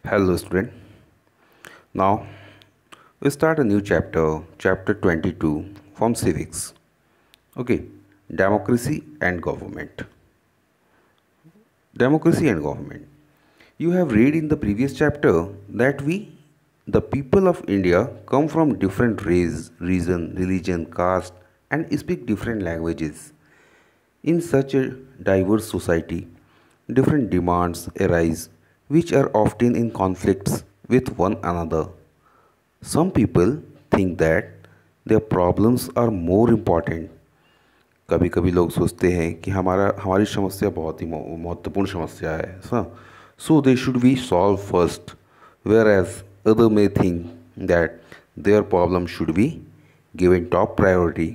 Hello, student. Now we start a new chapter, chapter 22 from civics. Okay, democracy and government. Democracy and government. You have read in the previous chapter that the people of India, come from different race, reason, religion, caste, and speak different languages. In such a diverse society, different demands arise which are often in conflicts with one another. Some people think that their problems are more important. कभी कभी लोग सोचते हैं कि हमारी समस्या बहुत ही महत्वपूर्ण समस्या है, so they should be solve first, whereas other may think that their problem should be given top priority.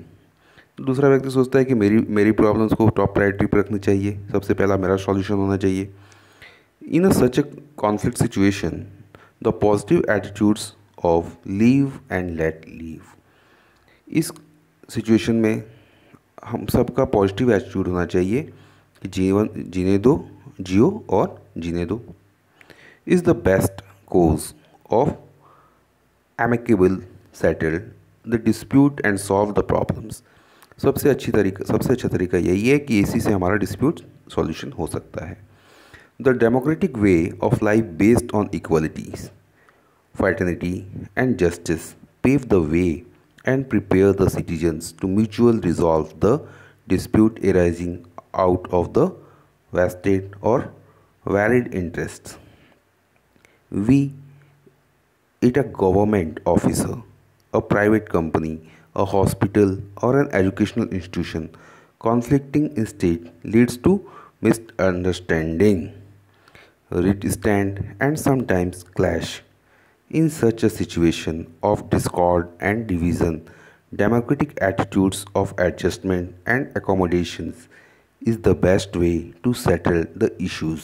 दूसरा व्यक्ति सोचता है कि मेरी मेरी प्रॉब्लम्स को टॉप प्रायोरिटी पर रखनी चाहिए, सबसे पहला मेरा सॉल्यूशन होना चाहिए. In a such a conflict situation, the positive attitudes of live and let live. इस सिचुएशन में हम सबका पॉजिटिव एटीट्यूड होना चाहिए कि जीवन जीने दो, जियो और जीने दो. Is the best cause of amicable settle the dispute and solve the problems. सबसे अच्छा तरीका यही है कि इसी से हमारा डिस्प्यूट सॉल्यूशन हो सकता है. The democratic way of life based on equalities, fraternity, and justice pave the way and prepare the citizens to mutually resolve the dispute arising out of the vested or varied interests. We, it a government officer, a private company, a hospital, or an educational institution, conflicting state leads to misunderstanding, resistance, and sometimes clash. In such a situation of discord and division, democratic attitudes of adjustment and accommodations is the best way to settle the issues.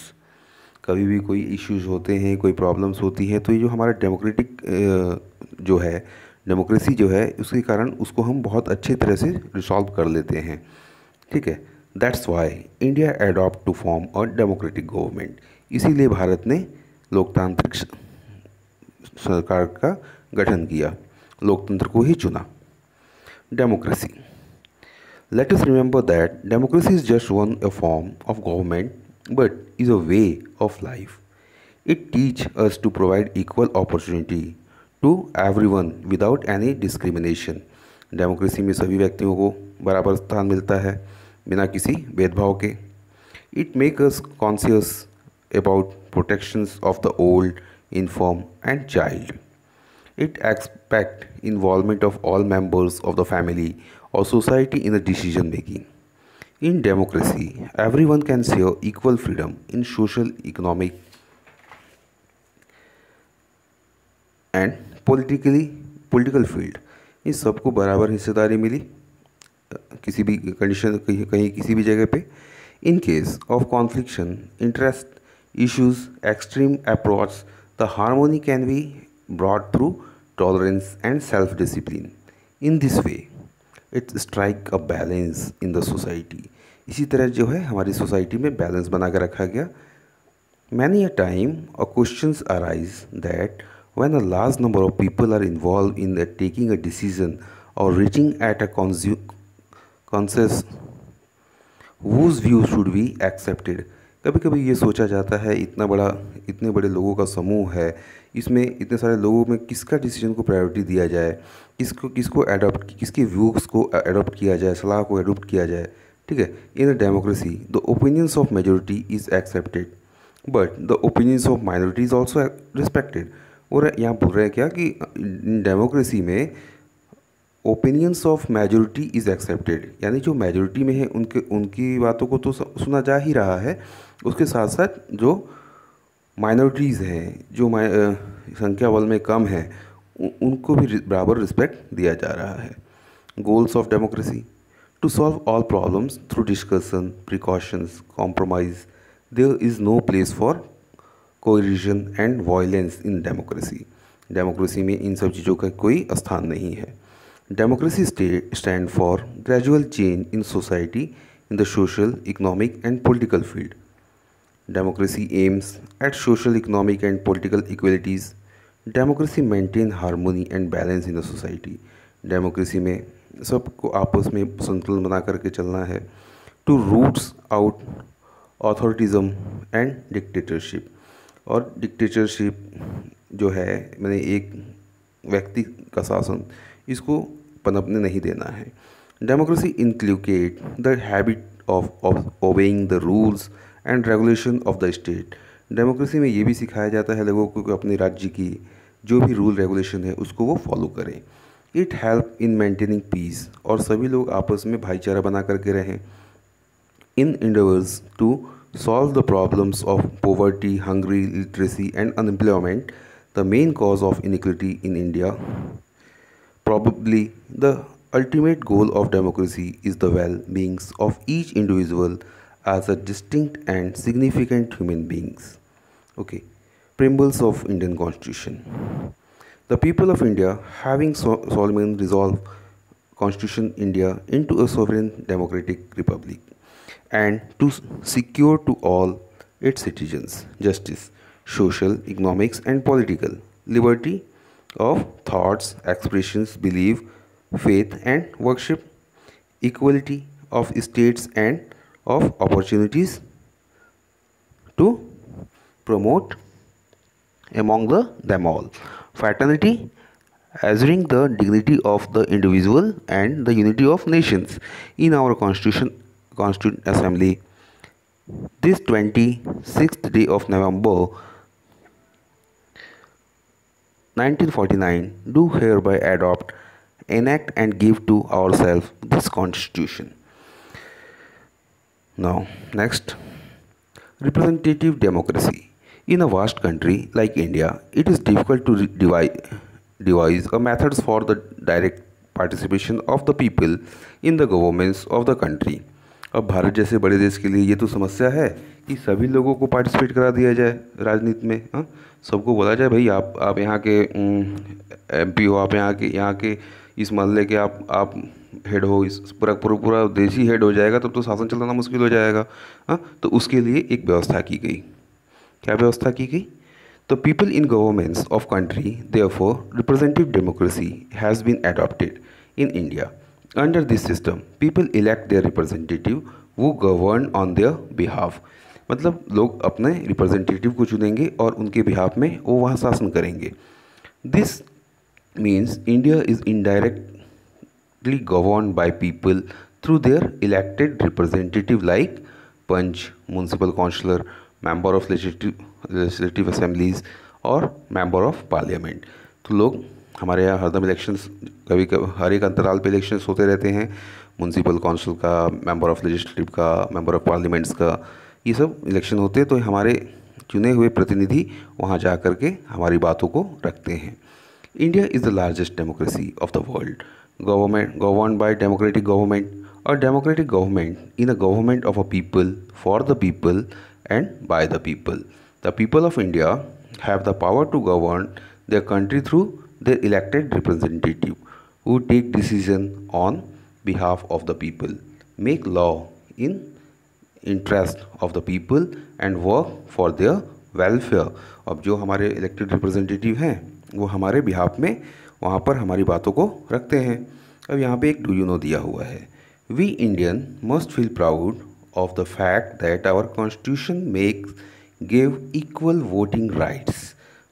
कभी भी कोई issues होते हैं, कोई problems होती हैं, तो ये जो हमारा जो है डेमोक्रेसी जो है, उसके कारण उसको हम बहुत अच्छे तरह से रिसॉल्व कर लेते हैं. ठीक है, that's why India adopt to form a democratic government. इसीलिए भारत ने लोकतांत्रिक सरकार का गठन किया, लोकतंत्र को ही चुना. Democracy. Let us remember that democracy is just one a form of government but is a way of life. It teach us to provide equal opportunity to everyone without any discrimination. Democracy में सभी व्यक्तियों को बराबर स्थान मिलता है बिना किसी भेदभाव के. It make us conscious about protections of the old, infirm, and child. It expects involvement of all members of the family or society in the decision making. In democracy, everyone can share equal freedom in social, economic, and political field. इस सबको बराबर हिस्सेदारी मिली किसी भी condition, कहीं किसी भी जगह पे. In case of confliction, interest, issues, extreme approach, the harmony can be brought through tolerance and self-discipline. In this way, it strike a balance in the society. इसी तरह जो है हमारी सोसाइटी में बैलेंस बना कर रखा गया. Many a time, a questions arise that when a large number of people are involved in taking a decision or reaching at a consensus, whose view should be accepted. कभी कभी ये सोचा जाता है इतने बड़े लोगों का समूह है, इसमें इतने सारे लोगों में किसका डिसीजन को प्रायोरिटी दिया जाए, किसके व्यूज़ को अडॉप्ट किया जाए, सलाह को अडॉप्ट किया जाए. ठीक है, in a democracy the opinions of majority is accepted but the opinions of minority is also respected. और यहाँ बोल रहे हैं क्या कि डेमोक्रेसी में opinions of majority is accepted, यानी जो मेजोरिटी में है उनकी बातों को तो सुना जा ही रहा है, उसके साथ साथ जो माइनॉरिटीज़ हैं, जो संख्या बल में कम है, उनको भी बराबर रिस्पेक्ट दिया जा रहा है. Goals of democracy. To solve all problems through discussion, precautions, compromise. There is no place for coercion and violence in democracy. Democracy में इन सब चीज़ों का कोई स्थान नहीं है. Democracy stand for gradual change in society in the social, economic, and political field. Democracy aims at social, economic, and political equalities. Democracy maintain harmony and balance in the society. Democracy में सबको आपस में संतुलन बना करके चलना है. To roots out authoritism and dictatorship. और डिक्टेटरशिप जो है मैंने एक व्यक्ति का शासन, इसको पनपने नहीं देना है. Democracy inculcate the habit of obeying the rules and regulation of the state. Democracy में ये भी सिखाया जाता है लोगों को कि अपने राज्य की जो भी रूल रेगुलेशन है उसको वो फॉलो करें. It help in maintaining peace, और सभी लोग आपस में भाईचारा बना करके रहें. इन endeavors to solve the problems of poverty, hunger, literacy, and unemployment, the main cause of inequality in India. Probably the ultimate goal of democracy is the well-being of each individual as a distinct and significant human beings. Okay, preambles of Indian Constitution. The people of India, having solemnly resolved Constitution India into a sovereign democratic republic, and to secure to all its citizens justice, social, economics, and political liberty of thoughts, expressions, belief, faith, and worship, equality of states and of opportunities to promote among them all fraternity, assuring the dignity of the individual and the unity of nations. In our Constituent Assembly, this 26th day of November 1949, do hereby adopt, enact, and give to ourselves this Constitution. Now, next, representative democracy. In a vast country like India, it is difficult to devise a methods for the direct participation of the people in the governments of the country. अब भारत जैसे बड़े देश के लिए ये तो समस्या है कि सभी लोगों को पार्टिसिपेट करा दिया जाए राजनीति में. हाँ, सबको बोला जाए भाई आप यहाँ के एमपी हो, आप यहाँ के इस मोहल्ले के आप हेड हो, इस पूरा देश ही हेड हो जाएगा, तब तो शासन चलाना मुश्किल हो जाएगा. हाँ, तो उसके लिए एक व्यवस्था की गई. क्या व्यवस्था की गई? The people in governments of country, therefore, representative democracy has been adopted in India. Under this system, people elect their representative who govern on their behalf. मतलब लोग अपने रिप्रेजेंटेटिव को चुनेंगे और उनके बिहाफ में वो वहाँ शासन करेंगे. This means India is indirectly governed by people through their elected representative like punch, municipal councillor, member of legislative assemblies और member of parliament. तो लोग हमारे यहाँ हरदम इलेक्शंस कभी हर एक अंतराल पे इलेक्शंस होते रहते हैं. म्यूनसिपल काउंसिल का, मेंबर ऑफ लेजिस्लेटिव का, मेंबर ऑफ पार्लियामेंट्स का, ये सब इलेक्शन होते हैं. तो हमारे चुने हुए प्रतिनिधि वहाँ जा कर के हमारी बातों को रखते हैं. India is the largest democracy of the world. Govern by democratic government, और democratic government in a government of a people, for the people, and by the people. The people of India have the power to govern their country through their elected representative who take decision on behalf of the people, make law in interest of the people and work for their welfare. अब जो हमारे elected representative हैं वो हमारे behalf में वहाँ पर हमारी बातों को रखते हैं. अब यहाँ पे एक do you know दिया हुआ है. We Indian must feel proud of the fact that our constitution give equal voting rights.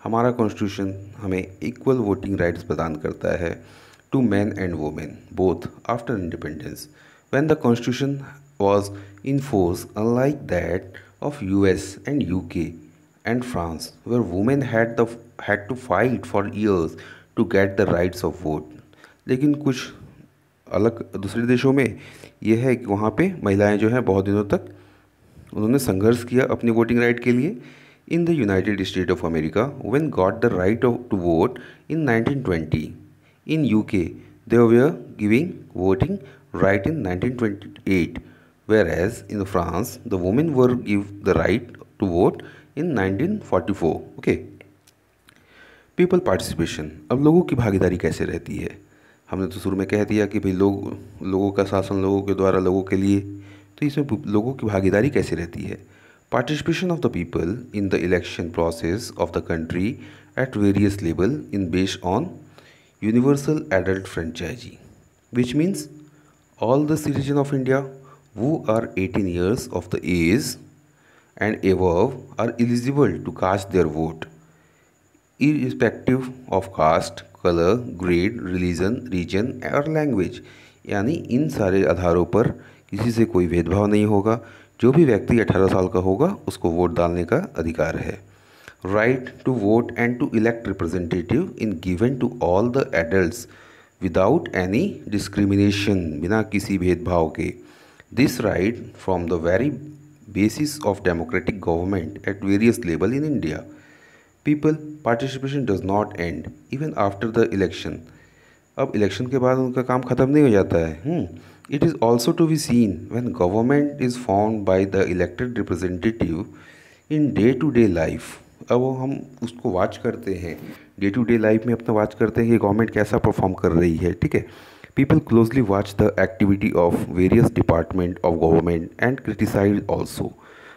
हमारा कॉन्स्टिट्यूशन हमें इक्वल वोटिंग राइट्स प्रदान करता है to man and women both after independence. When the constitution was in force, unlike that of US and UK and France, where women had to fight for years to get the rights of vote. लेकिन कुछ अलग दूसरे देशों में ये है कि वहाँ पे महिलाएं जो हैं बहुत दिनों तक उन्होंने संघर्ष किया अपनी वोटिंग राइट के लिए. In the United State of America, when got the right to vote in 1920. In UK they were giving voting right in 1928, whereas in France the women were give the right to vote in 1944. Okay. People participation. अब लोगों की भागीदारी कैसे रहती है? हमने तो शुरू में कह दिया कि भाई लोगों का शासन लोगों के द्वारा लोगों के लिए. तो इसमें लोगों की भागीदारी कैसे रहती है? Participation of the people in the election process of the country at various level in based on universal adult franchise, which means all the citizens of India who are 18 years of the age and above are eligible to cast their vote irrespective of caste, colour, grade, religion, region और language. यानी इन सारे आधारों पर किसी से कोई भेदभाव नहीं होगा। जो भी व्यक्ति 18 साल का होगा उसको वोट डालने का अधिकार है। Right to vote and to elect representative in given to all the adults without any discrimination, बिना किसी भेदभाव के। This right from the very basis of democratic government at various level in India. People participation does not end even after the election. अब election के बाद उनका काम ख़त्म नहीं हो जाता है। It is also to be seen when government is formed by the elected representative in day to day life. अब हम उसको वॉच करते हैं, डे टू डे लाइफ में अपना वॉच करते हैं कि गवर्नमेंट कैसा परफॉर्म कर रही है। ठीक है, people closely watch the activity of various department of government and criticise also.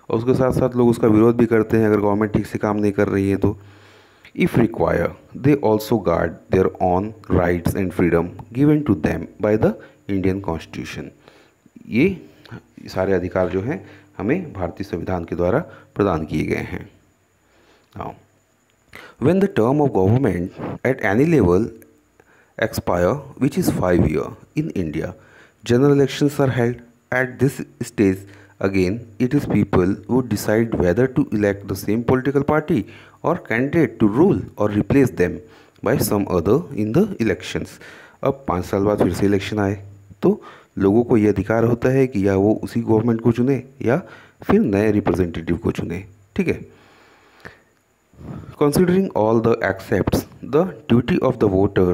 और उसके साथ साथ लोग उसका विरोध भी करते हैं अगर गवर्नमेंट ठीक से काम नहीं कर रही है तो। If require they also guard their on rights and freedom given to them by the Indian constitution. ये सारे अधिकार जो हैं हमें भारतीय संविधान के द्वारा प्रदान किए गए हैं। Now when the term of government at any level expire, which is 5 years in India, general elections are held. At this stage again it is people who decide whether to elect the same political party or candidate to rule or replace them by some other in the elections. अब 5 साल बाद फिर से election आए तो लोगों को ये अधिकार होता है कि या वो उसी गवर्नमेंट को चुने या फिर नए रिप्रेजेंटेटिव को चुने। ठीक है, considering all the aspects, the duty of the voter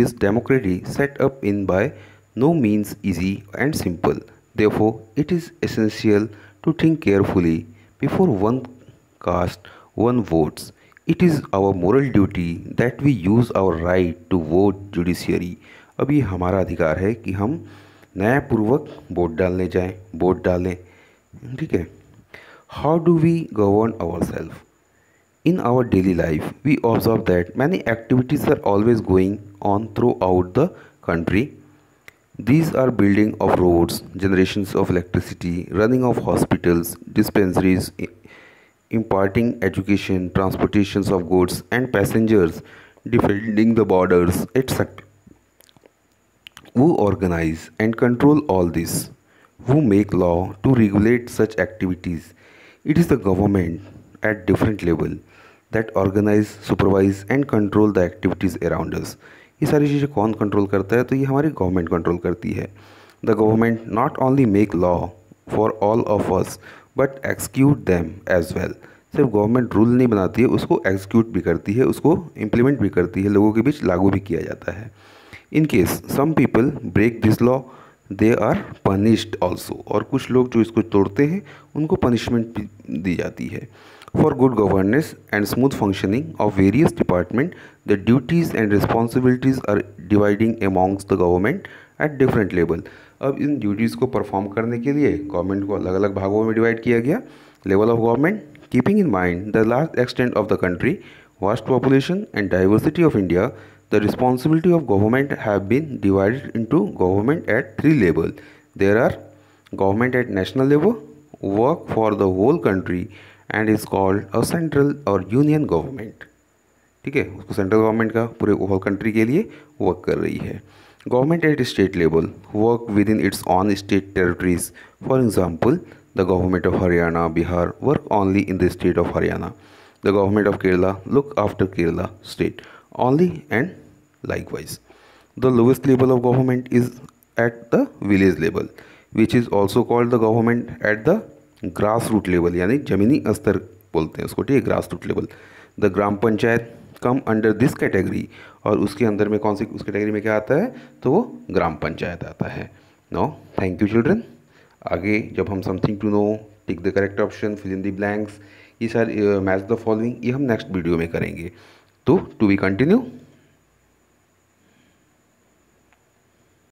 is democracy set up in by no means easy and simple. Therefore, it is essential to think carefully before one casts one votes. It is our moral duty that we use our right to vote judiciary. अब ये हमारा अधिकार है कि हम न्यायपूर्वक vote डालने जाएं, vote डालें। ठीक है, How do we govern ourselves? In our daily life, we observe that many activities are always going on throughout the country. These are building of roads, generations of electricity, running of hospitals, dispensaries, imparting education, transportations of goods and passengers, defending the borders, etc. Who organize and control all this? Who make law to regulate such activities? It is the government at different level that organize, supervise and control the activities around us. ये सारी चीज़ें कौन control करता है? तो ये हमारी government control करती है। The government not only make law for all of us but execute them as well. सिर्फ गवर्नमेंट रूल नहीं बनाती है, उसको एग्जीक्यूट भी करती है, उसको इम्प्लीमेंट भी करती है, लोगों के बीच लागू भी किया जाता है। In case some people break this law they are punished also. और कुछ लोग जो इसको तोड़ते हैं उनको पनिशमेंट भी दी जाती है। For good governance and smooth functioning of various departments, the duties and responsibilities are dividing amongst the government at different level. अब इन ड्यूटीज़ को परफॉर्म करने के लिए गवर्नमेंट को अलग अलग भागों में डिवाइड किया गया। Level of government, keeping in mind the large extent of the country, vast population and diversity of India, the responsibility of government have been divided into government at 3 level. There are government at national level, work for the whole country and is called a central or union government. ठीक है, उसको central government का पूरे whole country के लिए work कर रही है। Government at state level work with in its on state territories. For example the government of Haryana, Bihar work only in the state of Haryana. The government of Kerala look after Kerala state only and likewise. The lowest level of government is at the village level, which is also called the government at the grassroots level, यानी जमीनी स्तर बोलते हैं उसको। ठीक है, grassroots level. The gram panchayat come under this category. और उसके अंदर में कौन सी उस कैटेगरी में क्या आता है? तो वो ग्राम पंचायत आता है। No, thank you children. आगे जब हम something to know, tick the correct option, fill in the blanks, ये सारे मैच द फॉलोइंग, ये हम नेक्स्ट वीडियो में करेंगे। तो टू बी कंटिन्यू।